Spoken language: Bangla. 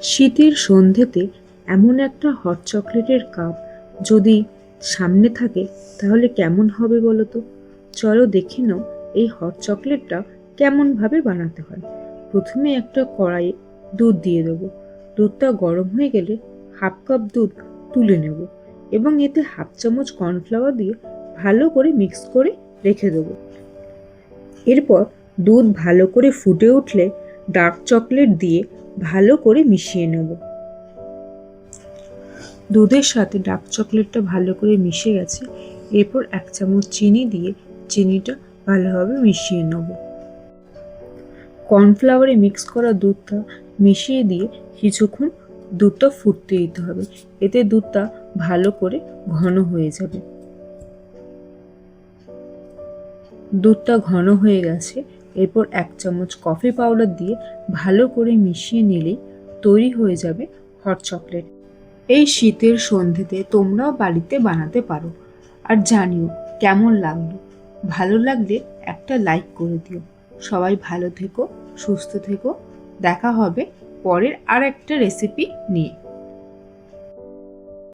শীতের সন্ধেতে এমন একটা হট চকলেটের কাপ যদি সামনে থাকে তাহলে কেমন হবে বলো তো? চলো দেখে নাও এই হট চকলেটটা কেমনভাবে বানাতে হয়। প্রথমে একটা কড়াইয়ে দুধ দিয়ে দেবো। দুধটা গরম হয়ে গেলে হাফ কাপ দুধ তুলে নেব এবং এতে হাফ চামচ কর্নফ্লাওয়ার দিয়ে ভালো করে মিক্স করে রেখে দেবো। এরপর দুধ ভালো করে ফুটে উঠলে ডার্ক চকলেট দিয়ে ভালো করে মিশিয়ে নেব। দুধের সাথে ডার্ক চকলেটটা ভালো করে মিশে গেছে। এরপর 1 চামচ চিনি দিয়ে চিনিটা ভালোভাবে মিশিয়ে নেব। কর্নফ্লাওয়ারে মিক্স করা দুধটা মিশিয়ে দিয়ে কিছুক্ষণ দুধটা ফুটতে দিতে হবে। এতে দুধটা ভালো করে ঘন হয়ে যাবে। দুধটা ঘন হয়ে গেছে। এরপর 1 চামচ কফি পাউডার দিয়ে ভালো করে মিশিয়ে নিলেই তৈরি হয়ে যাবে হট চকলেট। এই শীতের সন্ধেতে তোমরাও বাড়িতে বানাতে পারো। আর জানিও কেমন লাগলো। ভালো লাগলে একটা লাইক করে দিও। সবাই ভালো থেকো, সুস্থ থেকো। দেখা হবে পরের আর একটা রেসিপি নিয়ে।